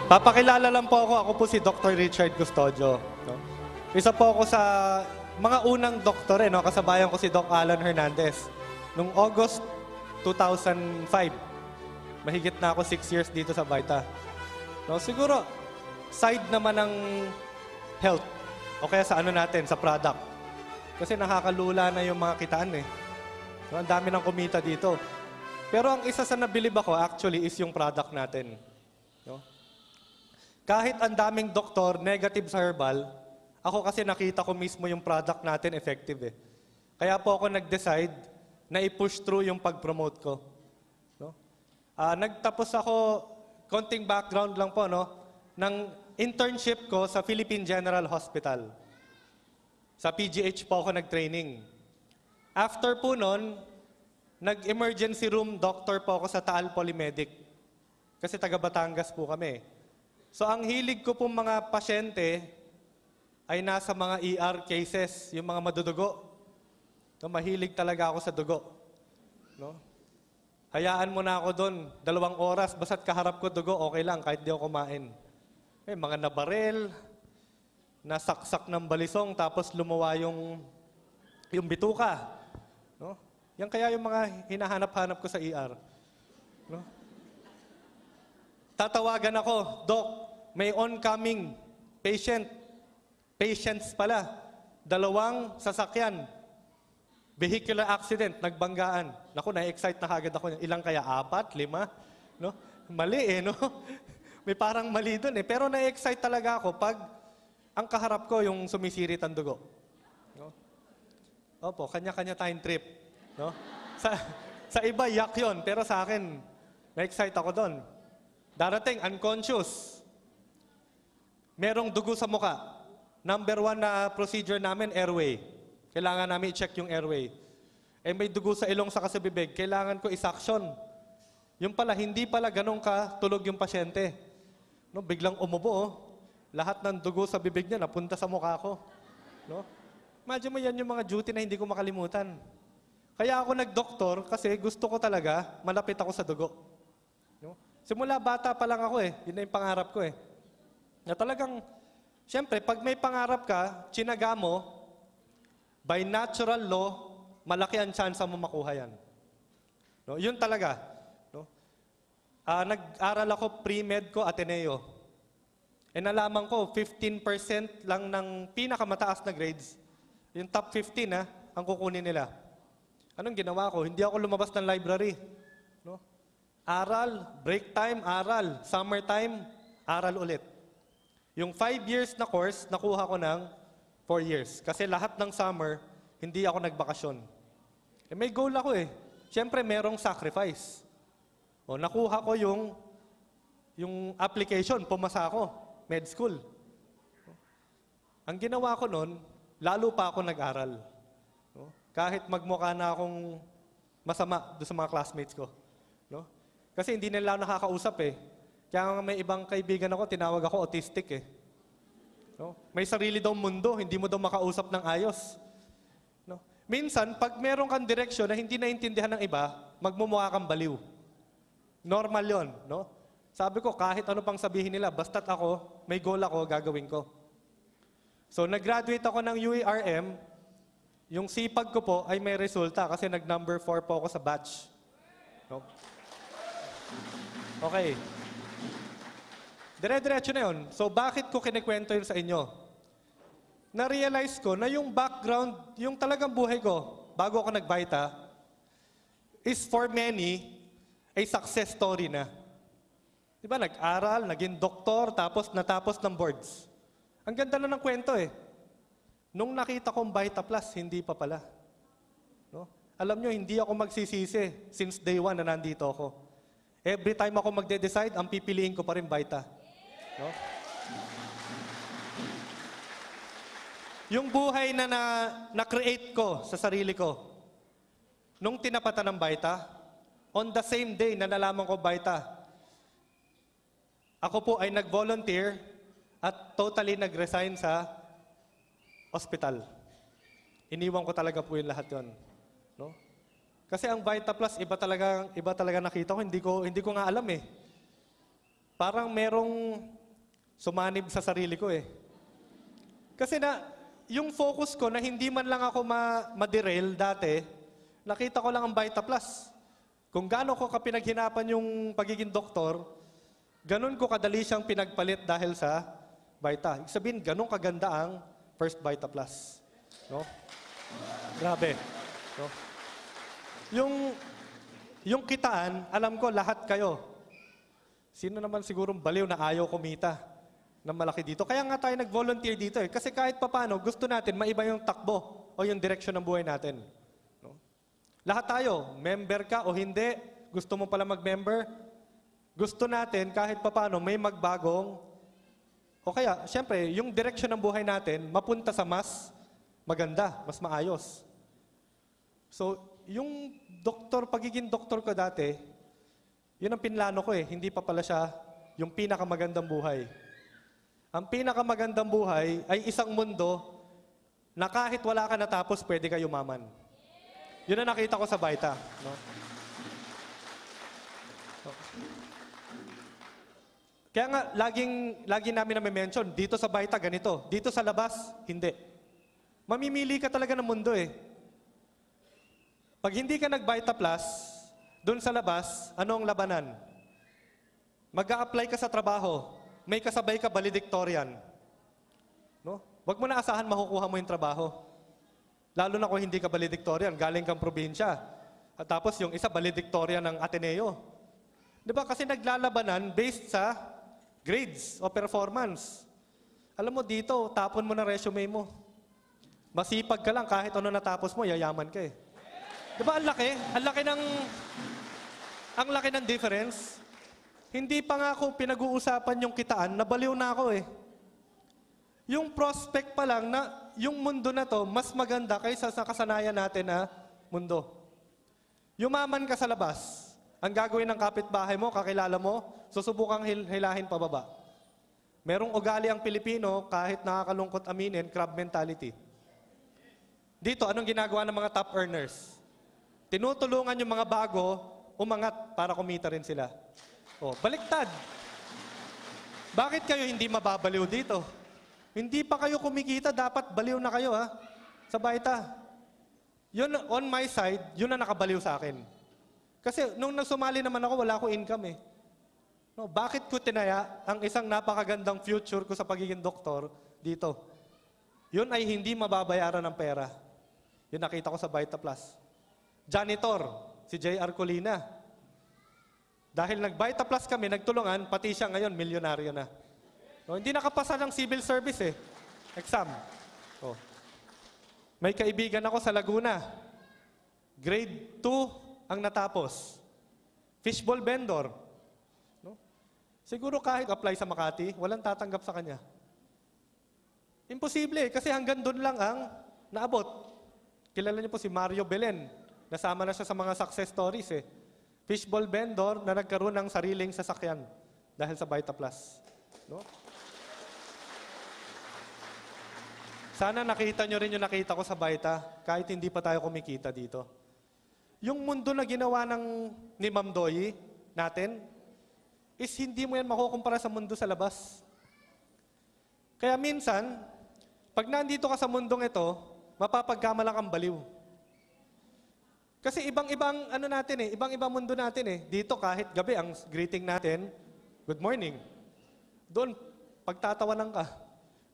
Papakilala lang po ako. Ako po si Dr. Richard Custodio. No? Isa po ako sa mga unang doktor, no? Kasabayan ko si Doc Alan Hernandez. Noong August 2005, mahigit na ako 6 years dito sa Vita. No? Siguro, side naman ng health. O kaya sa ano natin, sa product. Kasi nakakalula na yung mga kitaan eh. No? Ang dami ng kumita dito. Pero ang isa sa nabilib ako actually is yung product natin. No? Kahit ang daming doktor, negative sa herbal, ako kasi nakita ko mismo yung product natin effective eh. Kaya po ako nag-decide na i-push through yung pag-promote ko. No? Nagtapos ako, konting background lang po, no? Ng internship ko sa Philippine General Hospital. Sa PGH po ako nag-training. After po nun, nag-emergency room doctor po ako sa Taal Polymedic. Kasi taga Batangas po kami. So ang hilig ko pong mga pasyente ay nasa mga ER cases, yung mga madudugo. No, mahilig talaga ako sa dugo. No? Hayaan mo na ako doon, 2 oras, basta't kaharap ko dugo, okay lang, kahit di ako kumain. May mga nabarel, nasaksak ng balisong, tapos lumawa yung bituka. No? Yan kaya yung mga hinahanap-hanap ko sa ER. No? Tatawagan ako, Doc, may oncoming patients pala, 2 sasakyan, vehicular accident, nagbanggaan. Naku, na-excite na kagad ako. Ilang kaya? 4, 5? No? Mali eh, no? May parang mali dun eh. Pero na-excite talaga ako pag ang kaharap ko yung sumisirit ang dugo. No? Opo, kanya-kanya tayong trip. No? Sa iba, yak yun. Pero sa akin, na-excite ako doon. Darating, unconscious. Merong dugo sa muka. Number 1 na procedure namin, airway. Kailangan namin i-check yung airway. Eh may dugo sa ilong sa kasabibig, kailangan ko i-suction. Yung pala, hindi pala ganun ka tulog yung pasyente. No, biglang umubo, oh. Lahat ng dugo sa bibig niya napunta sa mukha ko. No? Imagine mo yan yung mga duty na hindi ko makalimutan. Kaya ako nag-doktor kasi gusto ko talaga malapit ako sa dugo. No? Simula bata pa lang ako eh. Yun na yung pangarap ko eh. Na talagang, siyempre, pag may pangarap ka, tsinaga mo, by natural law, malaki ang chance mo makuha yan. No? Yun talaga. No? Nag-aral ako pre-med ko, Ateneo. E nalaman ko, 15% lang ng pinakamataas na grades. Yung top 15 ang kukunin nila. Anong ginawa ko? Hindi ako lumabas ng library. No? Aral, break time, aral. Summer time, aral ulit. Yung 5 years na course, nakuha ko ng 4 years. Kasi lahat ng summer, hindi ako nagbakasyon. Eh, may goal ako eh. Siyempre, merong sacrifice. O, nakuha ko yung application, pumasa ako, med school. Ang ginawa ko noon, lalo pa ako nag-aral. No? Kahit magmukha na akong masama doon sa mga classmates ko. No? Kasi hindi nila ako nakakausap eh. Kaya may ibang kaibigan ako, tinawag ako autistic eh. No? May sarili daw mundo, hindi mo daw makausap ng ayos. No? Minsan, pag meron kang direksyon na hindi naintindihan ng iba, magmumukha kang baliw. Normal yon, no? Sabi ko, kahit ano pang sabihin nila, basta't ako, may goal ako, gagawin ko. So, nag-graduate ako ng UERM. Yung sipag ko po ay may resulta kasi nag-number 4 po ako sa batch. No? Okay. Dire-diretso na yun. So, bakit ko kinikwento yun sa inyo? Na-realize ko na yung background, yung talagang buhay ko, bago ako nag-Vita, is for many, a success story na. Diba, nag-aral, naging doktor, tapos natapos ng boards. Ang ganda na ng kwento eh. Nung nakita kong Vita Plus, hindi pa pala. No? Alam nyo, hindi ako magsisisi since day 1 na nandito ako. Every time ako magde-decide, ang pipiliin ko pa rin Vita. No? Yung buhay na-create ko sa sarili ko, nung tinapatan ng Vita, on the same day na nalaman ko Vita, ako po ay nag-volunteer at totally nag-resign sa hospital. Iniwan ko talaga po yung lahat yon. No? Kasi ang Vita Plus, iba talaga nakita ko, hindi ko nga alam eh. Parang merong sumanib sa sarili ko eh. Kasi yung focus ko na hindi man lang ako ma-derail dati, nakita ko lang ang Vita Plus. Kung gaano ko kapinaghinapan yung pagiging doktor, ganun ko kadali siyang pinagpalit dahil sa Vita. Ibig sabihin, ganun kaganda ang First Vita Plus. No? Grabe. No? Yung kitaan, alam ko lahat kayo. Sino naman sigurong baliw na ayaw kumita ng malaki dito? Kaya nga tayo nag-volunteer dito eh. Kasi kahit papano, gusto natin maiba yung takbo o yung direksyon ng buhay natin. No? Lahat tayo, member ka o hindi, gusto mo pala mag-member, gusto natin kahit papano may magbagong o kaya, siyempre, yung direksyon ng buhay natin, mapunta sa mas maganda, mas maayos. So, yung pagiging doktor ko dati, yun ang pinlano ko eh. Hindi pa pala siya yung pinakamagandang buhay. Ang pinakamagandang buhay ay isang mundo na kahit wala ka natapos, pwede ka yumaman. Yun ang nakita ko sa Vita. No? Kaya nga, lagi namin na-mention, dito sa Vita, ganito. Dito sa labas, hindi. Mamimili ka talaga ng mundo eh. Pag hindi ka nag-Vita Plus, doon sa labas, ano ang labanan? Mag-a-apply ka sa trabaho, may kasabay ka valedictorian. No? Huwag mo na asahan makukuha mo yung trabaho. Lalo na kung hindi ka valedictorian, galing kang probinsya. At tapos yung isa valedictorian ng Ateneo. Di ba? Kasi naglalabanan based sa grades o performance. Alam mo dito, tapon mo na resume mo. Masipag ka lang, kahit ano natapos mo, yayaman ka eh. Di ba ang laki? Ang laki ng difference. Hindi pa nga ako pinag-uusapan yung kitaan, nabaliw na ako eh. Yung prospect pa lang na yung mundo na to, mas maganda kaysa sa kasanayan natin na mundo. Yumaman ka sa labas. Ang gagawin ng kapitbahay mo, kakilala mo, susubukang hilahin pababa. Merong ugali ang Pilipino, kahit nakakalungkot aminin, crab mentality. Dito, anong ginagawa ng mga top earners? Tinutulungan yung mga bago, umangat para kumita rin sila. O, baliktad. Bakit kayo hindi mababaliw dito? Hindi pa kayo kumikita, dapat baliw na kayo ha, sa Vita. Yun, on my side, yun na nakabaliw sa akin. Kasi nung nagsumali naman ako, wala akong income eh. No, bakit ko tinaya ang isang napakagandang future ko sa pagiging doktor dito? Yun ay hindi mababayaran ng pera. Yun nakita ko sa Vita Plus. Janitor, si J.R. Colina. Dahil nag-Vita Plus kami, nagtulungan, pati siya ngayon, milyonaryo na. No, hindi nakapasa ng civil service eh. Exam. Oh. May kaibigan ako sa Laguna. Grade 2 ang natapos. Fishball vendor. No? Siguro kahit apply sa Makati, walang tatanggap sa kanya. Imposible kasi hanggang doon lang ang naabot. Kilala niyo po si Mario Belen. Nasama na siya sa mga success stories eh. Fishball vendor na nagkaroon ng sariling sasakyan dahil sa Vita Plus. No? Sana nakita nyo rin yung nakita ko sa Vita kahit hindi pa tayo kumikita dito. Yung mundo na ginawa ni Ma'am Doyi natin is hindi mo yan makukumpara sa mundo sa labas. Kaya minsan, pag nandito ka sa mundong ito, mapapagkamalang kang baliw. Kasi ibang-ibang ano natin eh, ibang-ibang mundo natin eh. Dito kahit gabi ang greeting natin, good morning. Doon, pagtatawanan ka.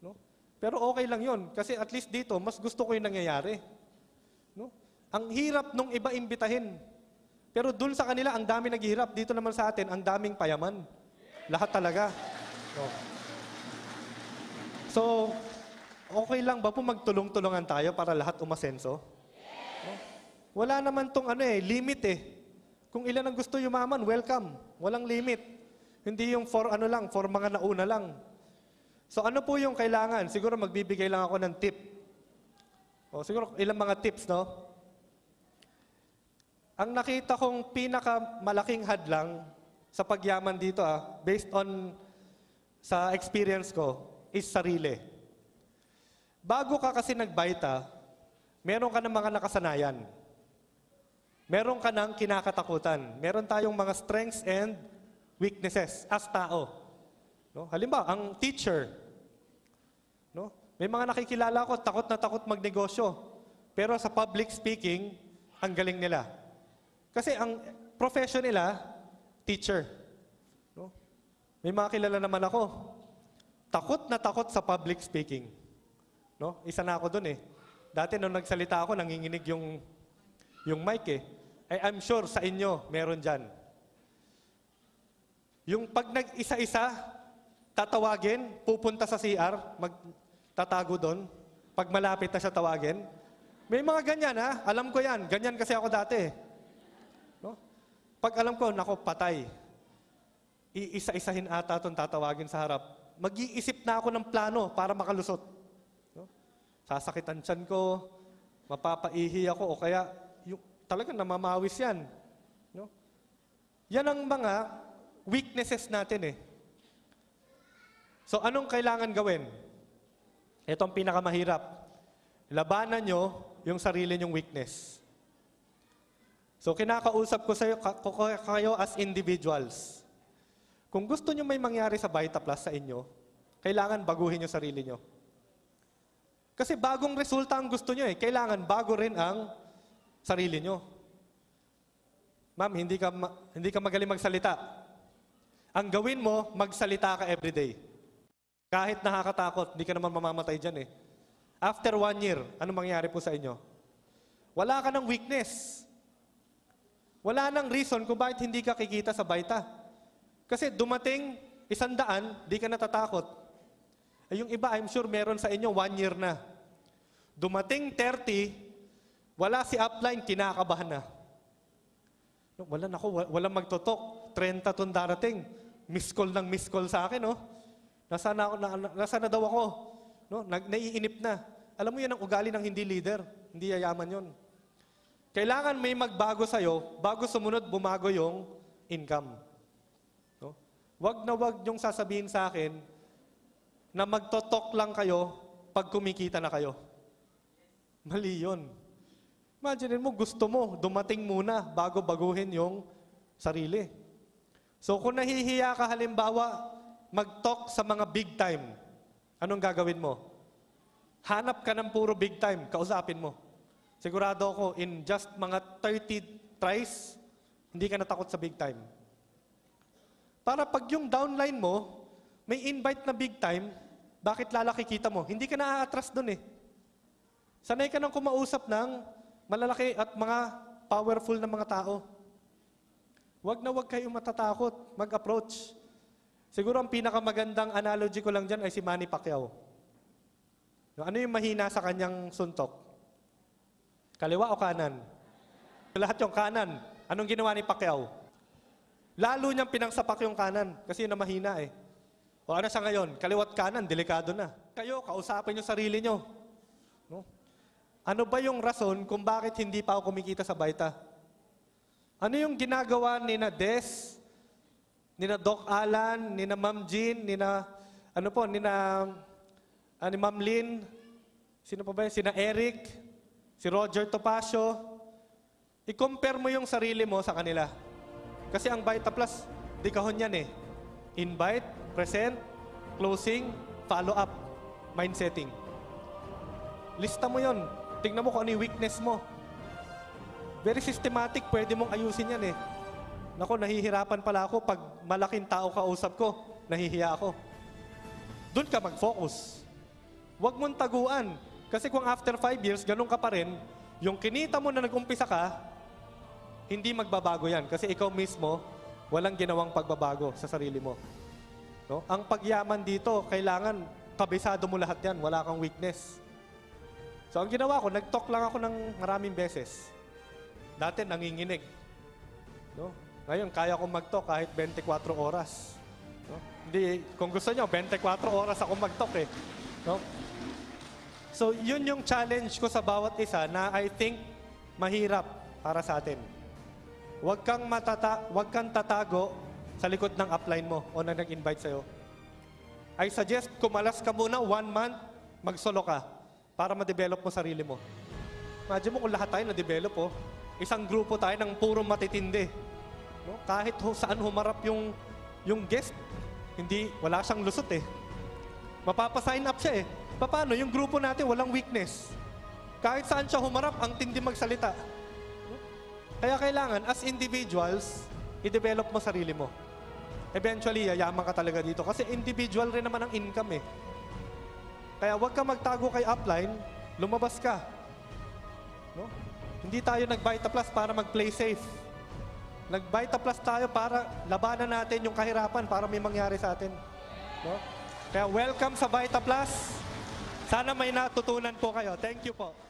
No? Pero okay lang yun. Kasi at least dito, mas gusto ko yung nangyayari. No? Ang hirap nung iba imbitahin. Pero doon sa kanila, ang dami naghihirap. Dito naman sa atin, ang daming payaman. Lahat talaga. No? So, okay lang ba po magtulong-tulungan tayo para lahat umasenso? No? Wala naman tong limit eh. Kung ilan ang gusto yumaman, welcome. Walang limit. Hindi yung for mga nauna lang. So ano po yung kailangan? Siguro magbibigay lang ako ng tip. O siguro ilang mga tips, no? Ang nakita kong pinakamalaking hadlang sa pagyaman dito, based on sa experience ko, is sarili. Bago ka kasi nag-Vita, meron ka ng mga nakasanayan. Meron ka ng kinakatakutan. Meron tayong mga strengths and weaknesses as tao. No? Halimbawa, ang teacher, no? May mga nakikilala ko, takot na takot magnegosyo. Pero sa public speaking, ang galing nila. Kasi ang profession nila, teacher. No? May mga kilala naman ako, takot na takot sa public speaking. No? Isa na ako dun eh. Dati nung nagsalita ako, nanginginig yung mic eh. I'm sure sa inyo, meron dyan. Yung pag nag-isa-isa, tatawagin, pupunta sa CR, magtatago doon. Pag malapit na siya tawagin. May mga ganyan ha, alam ko yan. Ganyan kasi ako dati. No? Pag alam ko, nako, patay. Iisa-isahin ata itong tatawagin sa harap. Mag-iisip na ako ng plano para makalusot. No? Sasakitan tiyan ko, mapapaihi ako, o kaya talagang namamawis yan. No? Yan ang mga weaknesses natin eh. So anong kailangan gawin? Ito ang pinakamahirap. Labanan nyo yung sarili nyong weakness. So kinakausap ko kayo as individuals. Kung gusto nyo may mangyari sa Vita Plus sa inyo, kailangan baguhin yung sarili nyo. Kasi bagong resulta ang gusto nyo eh. Kailangan bago rin ang sarili nyo. Ma'am, hindi ka magaling magsalita. Ang gawin mo, magsalita ka everyday. Kahit nakakatakot, hindi ka naman mamamatay dyan eh. After 1 year, ano mangyari po sa inyo? Wala ka ng weakness. Wala nang reason kung bakit hindi ka kikita sa Vita. Kasi dumating 100, di ka natatakot. Yung iba, I'm sure meron sa inyo 1 year na. Dumating 30, wala si upline, kinakabahan na. Walang magtotok. 30 tong darating. Miss call sa akin, no? Nasaan na daw ako? No? Naiinip na. Alam mo yan ang ugali ng hindi leader. Hindi yayaman yon. Kailangan may magbago sa'yo, bago sumunod bumago yung income. No? Wag na wag yung sasabihin sa akin na magtotok lang kayo pag kumikita na kayo. Mali yun. Imagine mo, gusto mo, dumating muna bago baguhin yung sarili. So kung nahihiya ka halimbawa, mag-talk sa mga big time, anong gagawin mo? Hanap ka ng puro big time, kausapin mo. Sigurado ako, in just mga 30 tries, hindi ka natakot sa big time. Para pag yung downline mo, may invite na big time, bakit lalaki kita mo? Hindi ka na-atras dun eh. Sanay ka nang kumausap ng malalaki at mga powerful na mga tao. Huwag na huwag kayong matatakot, mag-approach. Siguro ang pinakamagandang analogy ko lang dyan ay si Manny Pacquiao. Ano yung mahina sa kanyang suntok? Kaliwa o kanan? Lahat yung kanan. Anong ginawa ni Pacquiao? Lalo niyang pinangsapak yung kanan kasi yun na mahina eh. O ano siya ngayon? Kaliwat kanan, delikado na. Kayo, kausapin yung sarili nyo. No? Ano ba yung rason kung bakit hindi pa ako kumikita sa Vita? Ano yung ginagawa ni na Des, ni na Doc Alan, ni na Ma'am Jean, ni Ma'am Lynn, sino pa ba yun? Sina Eric, si Roger Topacio. I-compare mo yung sarili mo sa kanila. Kasi ang Vita Plus, di kahon yan eh. Invite, present, closing, follow-up, mindsetting. Lista mo yon. Tingnan mo kung ano yung weakness mo. Very systematic, pwede mong ayusin yan eh. Nako, nahihirapan pala ako pag malaking tao kausap ko, nahihiya ako. Doon ka mag-focus. Huwag mong taguan. Kasi kung after 5 years, ganun ka pa rin, yung kinita mo na nag-umpisa ka, hindi magbabago yan. Kasi ikaw mismo, walang ginawang pagbabago sa sarili mo. No? Ang pagyaman dito, kailangan kabisado mo lahat yan. Wala kang weakness. So ang ginawa ko, nag-talk lang ako ng maraming beses. Dati nanginginig. No? Ngayon, kaya kong mag-talk kahit 24 oras. No? Hindi, kung gusto nyo, 24 oras ako mag-talk eh. No? So, yun yung challenge ko sa bawat isa na I think mahirap para sa atin. Huwag kang tatago sa likod ng upline mo o na nag-invite sa'yo. I suggest, kumalas ka muna 1 month, mag-solo ka para ma-develop mo sarili mo. Imagine mo kung lahat tayo na-develop, oh. Isang grupo tayo ng puro matitindi. No? Kahit saan humarap yung guest, wala siyang lusot eh. Mapapasign up siya eh. Paano? Yung grupo natin walang weakness. Kahit saan siya humarap, ang tindi magsalita. Kaya kailangan, as individuals, i-develop mo sarili mo. Eventually, yayaman ka talaga dito. Kasi individual rin naman ang income eh. Kaya huwag ka magtago kay upline, lumabas ka. No? Hindi tayo nag-Vita Plus para mag-play safe. Nag-Vita Plus tayo para labanan natin yung kahirapan para may mangyari sa atin. No? Kaya welcome sa Vita Plus. Sana may natutunan po kayo. Thank you po.